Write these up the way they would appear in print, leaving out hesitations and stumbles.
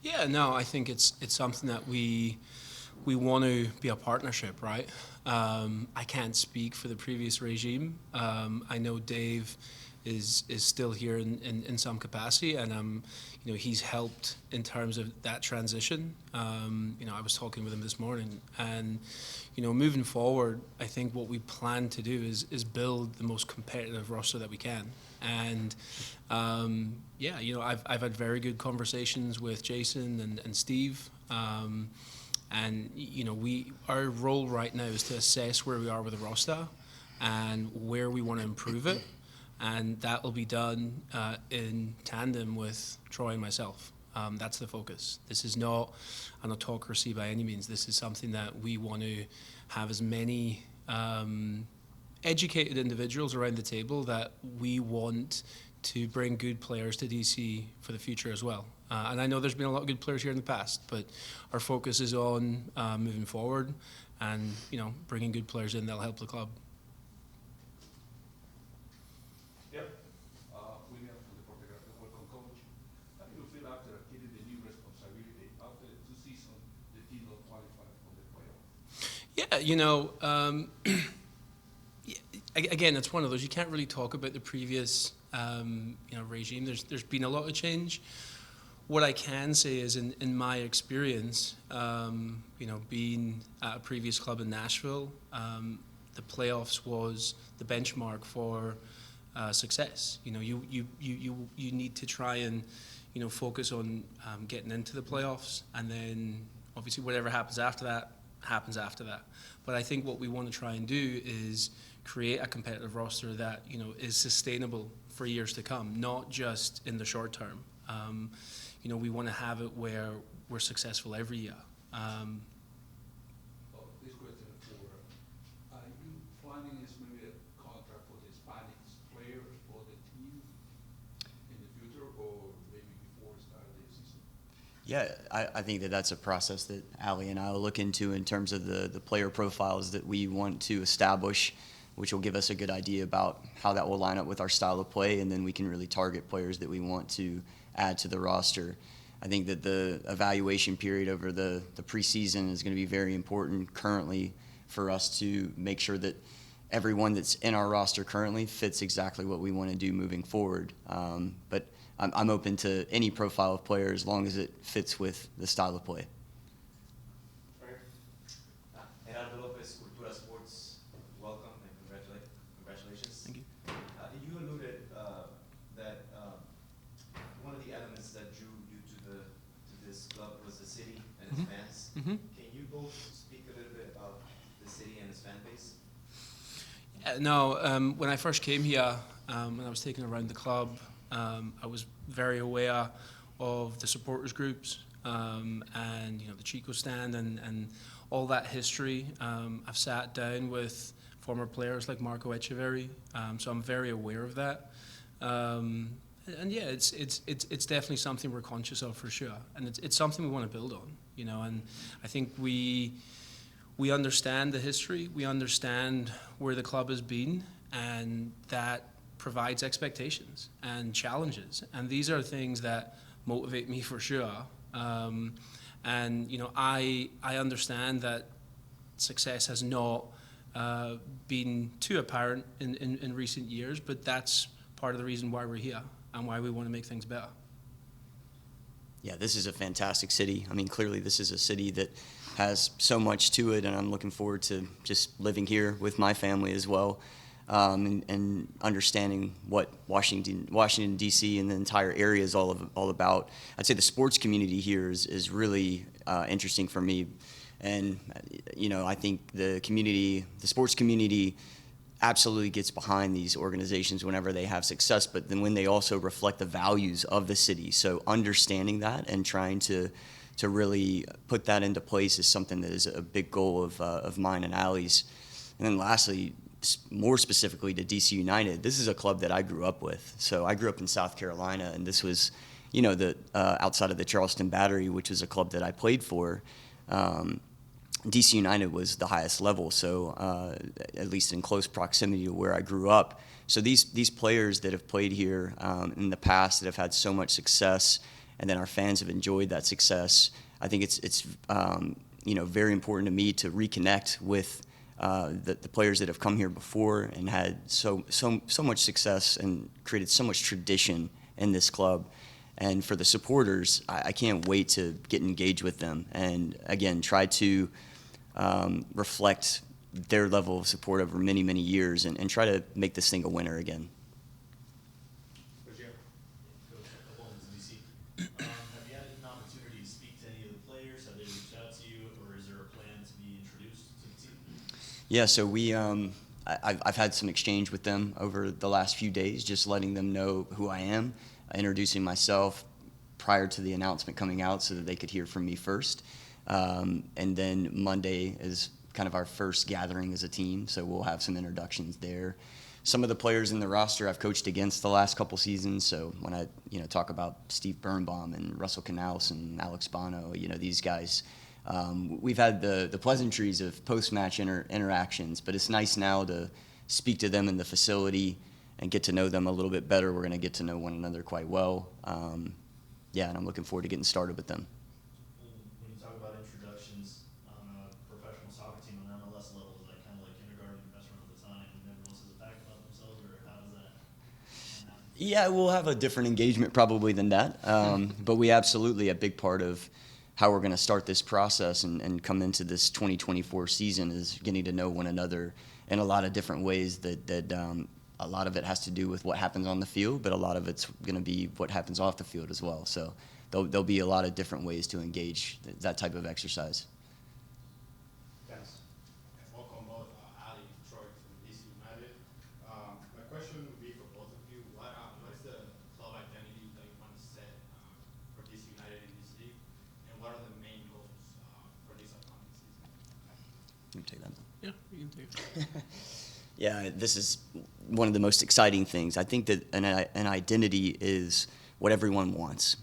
Yeah, no, I think it's something that we want to be a partnership, right? I can't speak for the previous regime. I know Dave is still here in some capacity, and he's helped in terms of that transition. I was talking with him this morning, and moving forward, I think what we plan to do is build the most competitive roster that we can. And I've had very good conversations with Jason and Steve. And our role right now is to assess where we are with the roster and where we want to improve it, and that will be done in tandem with Troy and myself. That's the focus. This is not an autocracy by any means. This is something that we want to have as many educated individuals around the table that we want to bring good players to DC for the future as well. And I know there's been a lot of good players here in the past, but our focus is on moving forward and bringing good players in that'll help the club. Yep. William from the Photographic Welcome Coach. How do you feel after getting the new responsibility after 2 seasons the team not qualified for the playoff? Again, it's one of those you can't really talk about the previous regime. There's been a lot of change. What I can say is, in my experience, being at a previous club in Nashville, the playoffs was the benchmark for success. You need to try and focus on getting into the playoffs, and then obviously whatever happens after that happens after that. But I think what we want to try and do is create a competitive roster that is sustainable for years to come, not just in the short term. We want to have it where we're successful every year. This question are you planning is maybe a contract for the Hispanic players for the team in the future or maybe before the start of the season? Yeah, I think that's a process that Ali and I will look into in terms of the player profiles that we want to establish, which will give us a good idea about how that will line up with our style of play, and then we can really target players that we want to add to the roster. I think that the evaluation period over the preseason is going to be very important currently for us to make sure that everyone that's in our roster currently fits exactly what we want to do moving forward. But I'm open to any profile of player as long as it fits with the style of play. Gerardo Lopez, Cultura Sports, welcome and congratulations. Thank you. You alluded that one of the elements that drew you to this club was the city and its fans. Mm-hmm. Can you both speak a little bit about the city and its fan base? When I first came here, when I was taken around the club, I was very aware of the supporters groups and the Chico stand and all that history. I've sat down with former players like Marco Echeverri, so I'm very aware of that. It's definitely something we're conscious of for sure, and it's something we want to build on. And I think we understand the history, we understand where the club has been, and that provides expectations and challenges, and these are things that motivate me for sure. I understand that success has not been too apparent in recent years, but that's part of the reason why we're here and why we want to make things better. Yeah, this is a fantastic city. I mean, clearly this is a city that has so much to it, and I'm looking forward to just living here with my family as well, and understanding what Washington D.C. and the entire area is all about. I'd say the sports community here is really interesting for me, and I think the sports community absolutely gets behind these organizations whenever they have success, but then when they also reflect the values of the city. So understanding that and trying to really put that into place is something that is a big goal of mine and Ali's. And then lastly, more specifically to DC United, this is a club that I grew up with. So I grew up in South Carolina, and this was, outside of the Charleston Battery, which was a club that I played for. DC United was the highest level, so at least in close proximity to where I grew up. So these players that have played here in the past that have had so much success and then our fans have enjoyed that success. I think it's very important to me to reconnect with the players that have come here before and had so much success and created so much tradition in this club. And for the supporters, I can't wait to get engaged with them and, again, try to reflect their level of support over many, many years and try to make this thing a winner again. Coach, a couple of minutes in DC. Have you had an opportunity to speak to any of the players? Have they reached out to you, or is there a plan to be introduced to the team? Yeah, so I've had some exchange with them over the last few days, just letting them know who I am, introducing myself prior to the announcement coming out so that they could hear from me first. And then Monday is kind of our first gathering as a team, so we'll have some introductions there. Some of the players in the roster I've coached against the last couple seasons, so when I talk about Steve Birnbaum and Russell Knaus and Alex Bono, these guys, we've had the pleasantries of post-match interactions, but it's nice now to speak to them in the facility and get to know them a little bit better. We're going to get to know one another quite well. And I'm looking forward to getting started with them. When you talk about introductions on a professional soccer team on MLS level, is that kind of like kindergarten, your best friend at the time, and everyone says a fact about themselves, or how does that happen? Yeah, we'll have a different engagement probably than that. But we absolutely, a big part of how we're going to start this process and come into this 2024 season is getting to know one another in a lot of different ways that a lot of it has to do with what happens on the field, but a lot of it's going to be what happens off the field as well. So there'll be a lot of different ways to engage that type of exercise. Dennis. Welcome both, Ali and Troy from DC United. My question would be for both of you. What is the club identity that you want to set for DC United in this league, and what are the main goals for this upcoming season? You can take that. Yeah, you can take it. Yeah, this is one of the most exciting things. I think that an identity is what everyone wants.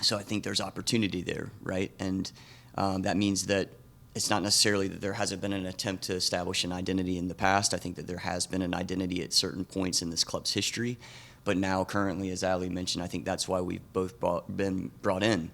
So I think there's opportunity there, right? And that means that it's not necessarily that there hasn't been an attempt to establish an identity in the past. I think that there has been an identity at certain points in this club's history. But now, currently, as Ali mentioned, I think that's why we've both been brought in.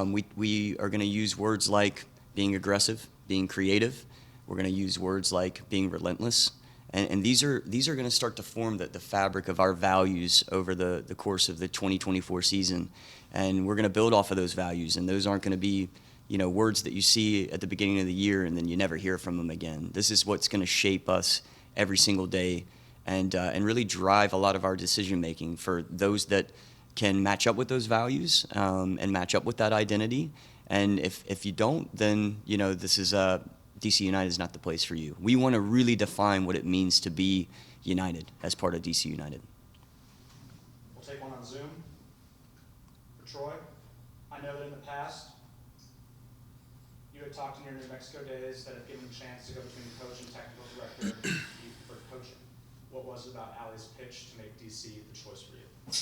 We are going to use words like being aggressive, being creative. We're going to use words like being relentless. And these are going to start to form the fabric of our values over the course of the 2024 season. And we're going to build off of those values. And those aren't going to be, words that you see at the beginning of the year and then you never hear from them again. This is what's going to shape us every single day and really drive a lot of our decision making for those that can match up with those values and match up with that identity. And if you don't, then, this is DC United is not the place for you. We want to really define what it means to be United as part of DC United. We'll take one on Zoom. For Troy, I know that in the past, you had talked in your New Mexico days that if given a chance to go between coach and technical director, you preferred coaching. What was it about Ali's pitch to make DC the choice for you?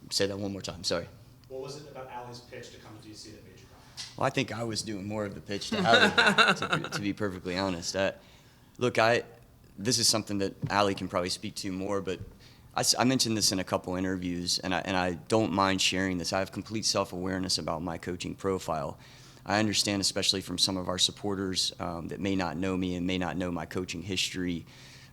Say that one more time, sorry. What was it about Ali's pitch to come to DC that made you come? Well, I think I was doing more of the pitch to Ali, to be perfectly honest. This is something that Ali can probably speak to more, but I mentioned this in a couple interviews, and I don't mind sharing this. I have complete self-awareness about my coaching profile. I understand, especially from some of our supporters that may not know me and may not know my coaching history.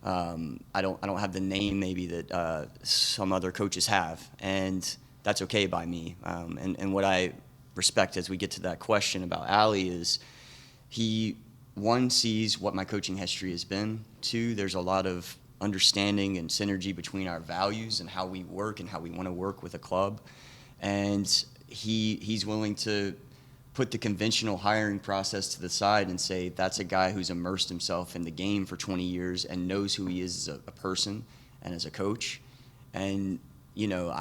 I don't have the name maybe that some other coaches have, and that's okay by me. And what I respect as we get to that question about Ali is he, one, sees what my coaching history has been. Two, there's a lot of understanding and synergy between our values and how we work and how we want to work with a club. And he's willing to put the conventional hiring process to the side and say that's a guy who's immersed himself in the game for 20 years and knows who he is as a person and as a coach. And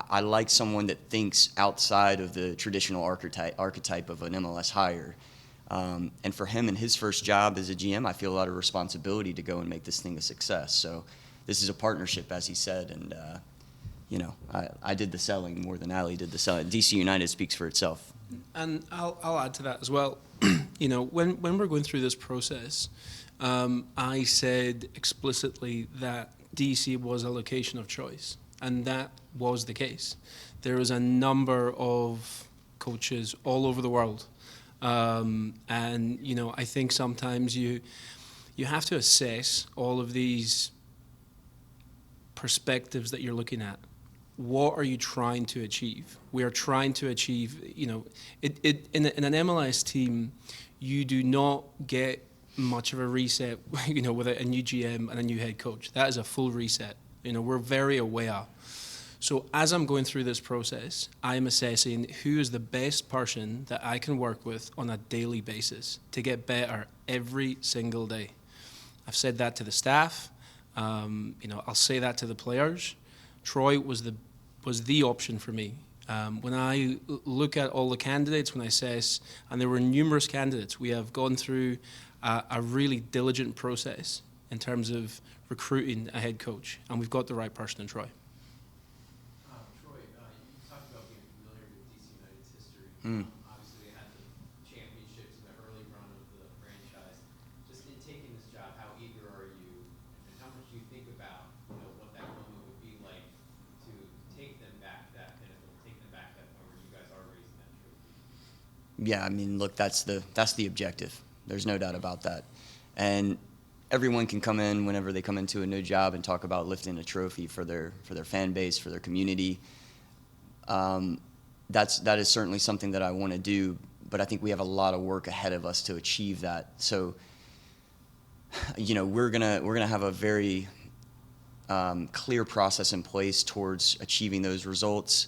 I like someone that thinks outside of the traditional archetype of an MLS hire. And for him in his first job as a GM, I feel a lot of responsibility to go and make this thing a success. So this is a partnership, as he said, and I did the selling more than Ali did the selling. DC United speaks for itself. And I'll add to that as well. When we're going through this process, I said explicitly that DC was a location of choice, and that was the case. There was a number of coaches all over the world. And, you know, I think sometimes you have to assess all of these perspectives that you're looking at. What are you trying to achieve? We are trying to achieve, you know, in an MLS team, you do not get much of a reset, you know, with a new GM and a new head coach. That is a full reset. You know, we're very aware. So as I'm going through this process, I'm assessing who is the best person that I can work with on a daily basis to get better every single day. I've said that to the staff. You know, I'll say that to the players. Troy was the option for me. When I look at all the candidates, when I assess, and there were numerous candidates, we have gone through a really diligent process in terms of recruiting a head coach, and we've got the right person in Troy. Troy, you talked about being familiar with DC United's history. Obviously, they had the championships in the early run of the franchise. Just in taking this job, how eager are you, and how much do you think about, you know, what that moment would be like to take them back that pinnacle, take them back that point where you guys are raising that trophy? Yeah, I mean, look, that's the objective. There's no doubt about that. And everyone can come in whenever they come into a new job and talk about lifting a trophy for their fan base, for their community. That is certainly something that I want to do, but I think we have a lot of work ahead of us to achieve that. So, you know, we're gonna have a very clear process in place towards achieving those results.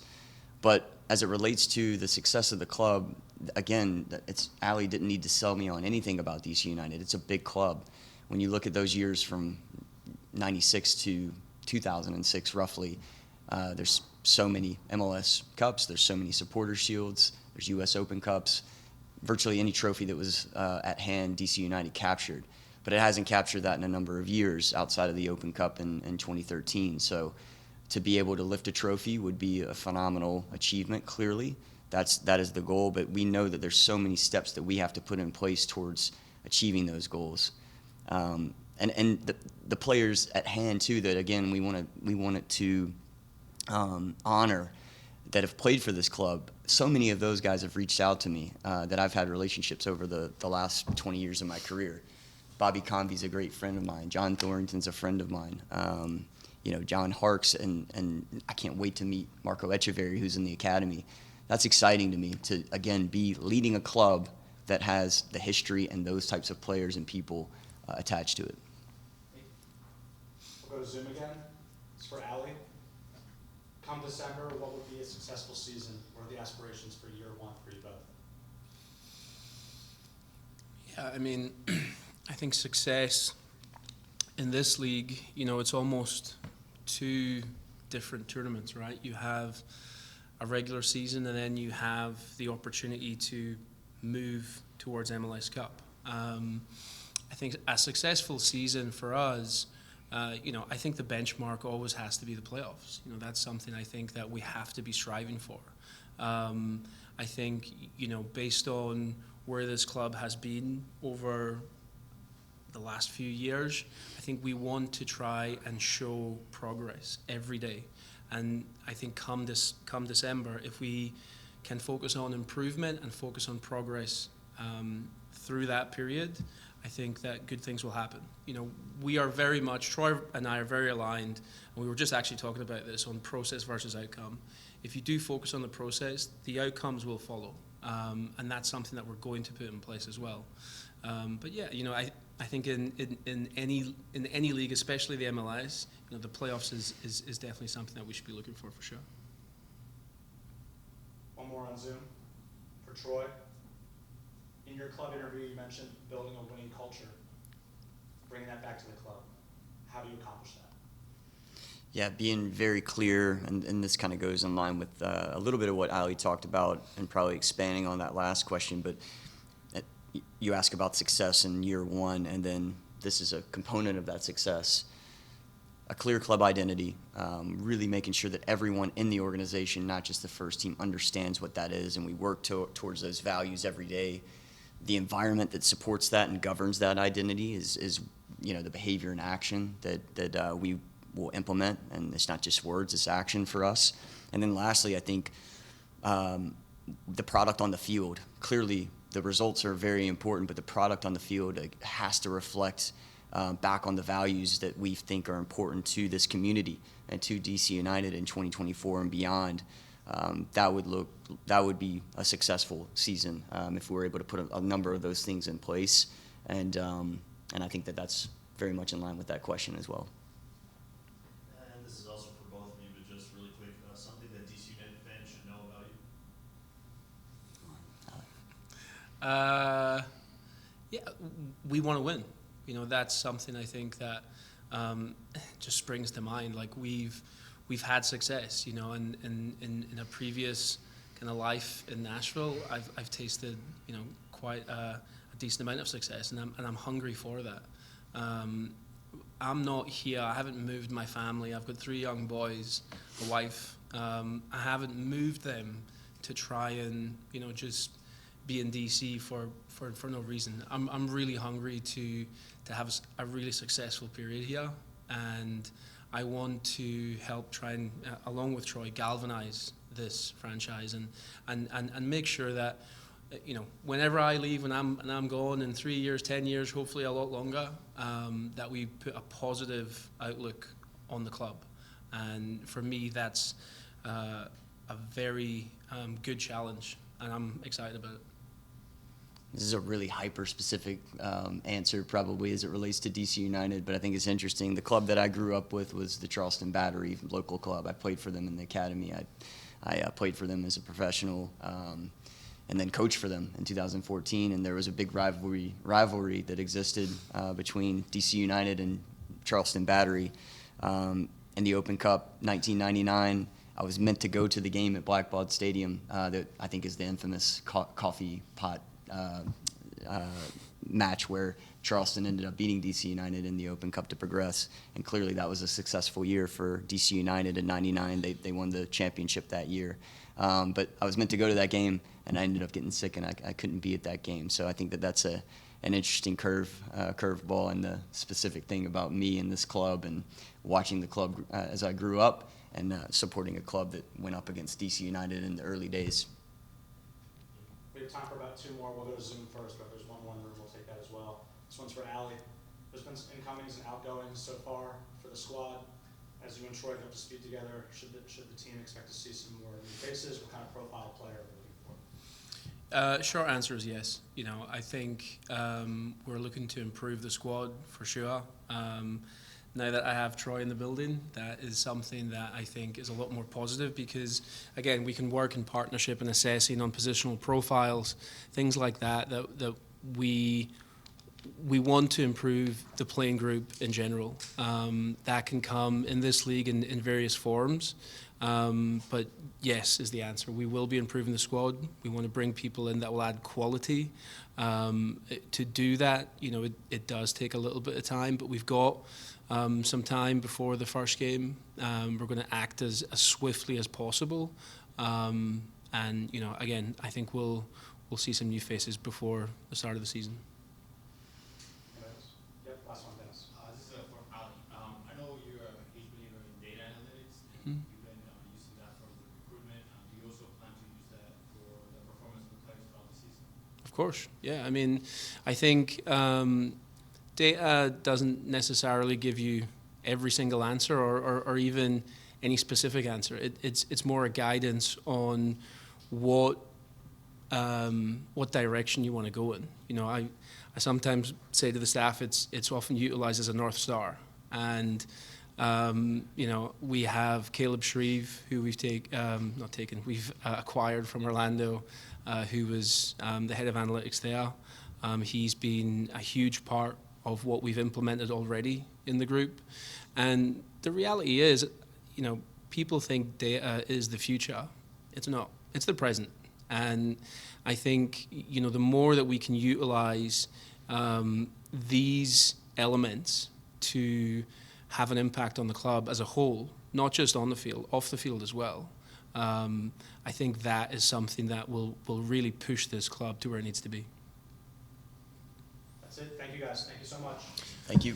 But as it relates to the success of the club, again, Ali didn't need to sell me on anything about DC United. It's a big club. When you look at those years from 96 to 2006, roughly, there's so many MLS Cups, there's so many Supporter Shields, there's U.S. Open Cups. Virtually any trophy that was at hand, DC United captured. But it hasn't captured that in a number of years outside of the Open Cup in 2013. So to be able to lift a trophy would be a phenomenal achievement, clearly. That is the goal, but we know that there's so many steps that we have to put in place towards achieving those goals. And the players at hand too, that again we want to honor, that have played for this club. So many of those guys have reached out to me that I've had relationships over the last 20 years of my career. Bobby Convey's a great friend of mine. John Thornton's a friend of mine. You know, John Harks, and I can't wait to meet Marco Echeverri, who's in the academy. That's exciting to me, to again be leading a club that has the history and those types of players and people attached to it. We'll go to Zoom again. It's for Ali. Come December, what would be a successful season? What are the aspirations for year one for you both? Yeah, I mean, I think success in this league, you know, it's almost two different tournaments, right? You have a regular season, and then you have the opportunity to move towards MLS Cup. I think a successful season for us, you know, I think the benchmark always has to be the playoffs. You know, that's something I think that we have to be striving for. I think, you know, based on where this club has been over the last few years, I think we want to try and show progress every day. And I think come December, if we can focus on improvement and focus on progress through that period, I think that good things will happen. You know, we are very much, Troy and I are very aligned, and we were just actually talking about this on process versus outcome. If you do focus on the process, the outcomes will follow, and that's something that we're going to put in place as well. But yeah, you know, I think in any league, especially the MLS, you know, the playoffs is definitely something that we should be looking for sure. One more on Zoom for Troy. In your club interview, you mentioned building a winning culture, bringing that back to the club. How do you accomplish that? Yeah, being very clear, and this kind of goes in line with a little bit of what Ali talked about, and probably expanding on that last question, but you ask about success in year one, and then this is a component of that success. A clear club identity, really making sure that everyone in the organization, not just the first team, understands what that is, and we work towards those values every day. The environment that supports that and governs that identity is you know, the behavior and action that we will implement, and it's not just words, it's action for us. And then lastly, I think the product on the field. Clearly, the results are very important, but the product on the field has to reflect back on the values that we think are important to this community and to DC United in 2024 and beyond. That would be a successful season if we were able to put a number of those things in place, and I think that's very much in line with that question as well. And this is also for both of you, but just really quick, something that DC United fans should know about you? Yeah, we want to win. You know, that's something I think that just springs to mind. Like we've had success, you know, and in a previous kind of life in Nashville, I've tasted, you know, quite a decent amount of success, and I'm hungry for that. I'm not here. I haven't moved my family. I've got 3 young boys, a wife. I haven't moved them to try and, you know, just be in DC for no reason. I'm really hungry to have a really successful period here, and I want to help try and, along with Troy, galvanize this franchise and make sure that, you know, whenever I leave and I'm gone in 3 years, 10 years, hopefully a lot longer, that we put a positive outlook on the club. And for me, that's a very good challenge, and I'm excited about it. This is a really hyper-specific answer probably as it relates to DC United, but I think it's interesting. The club that I grew up with was the Charleston Battery local club. I played for them in the academy. I played for them as a professional and then coached for them in 2014, and there was a big rivalry that existed between DC United and Charleston Battery. In the Open Cup 1999, I was meant to go to the game at Blackbaud Stadium that I think is the infamous coffee pot match where Charleston ended up beating DC United in the Open Cup to progress, and clearly that was a successful year for DC United in '99. They won the championship that year, but I was meant to go to that game, and I ended up getting sick, and I couldn't be at that game. So I think that's an interesting curveball, and the specific thing about me and this club and watching the club as I grew up and supporting a club that went up against DC United in the early days. We have time for about 2 more. We'll go to Zoom first, but if there's one more in the room, we'll take that as well. This one's for Allie. There's been some incomings and outgoings so far for the squad. As you and Troy get up to speed together, should the team expect to see some more new faces? What kind of profile player are we looking for? Short answer is yes. You know, I think we're looking to improve the squad for sure. Now that I have Troy in the building, that is something that I think is a lot more positive because, again, we can work in partnership and assessing on positional profiles, things like that we want to improve the playing group in general. That can come in this league in various forms. But yes is the answer. We will be improving the squad. We want to bring people in that will add quality. To do that, you know, it does take a little bit of time, but we've got some time before the first game. We're going to act as swiftly as possible. And, you know, again, I think we'll see some new faces before the start of the season. Yep, last one, Dennis. This is for Ali. I know you're a huge believer in data analytics, and you've been using that for the recruitment. Do you also plan to use that for the performance of the players throughout the season? Of course, yeah. I mean, I think data doesn't necessarily give you every single answer or even any specific answer. It's more a guidance on what direction you want to go in. You know, I sometimes say to the staff it's often utilized as a North Star. And, you know, we have Caleb Shreve, who we've acquired from Orlando, who was the head of analytics there. He's been a huge part of what we've implemented already in the group. And the reality is, you know, people think data is the future. It's not. It's the present. And I think, you know, the more that we can utilize these elements to have an impact on the club as a whole, not just on the field, off the field as well, I think that is something that will really push this club to where it needs to be. That's it. Thank you, guys. Thank you so much. Thank you.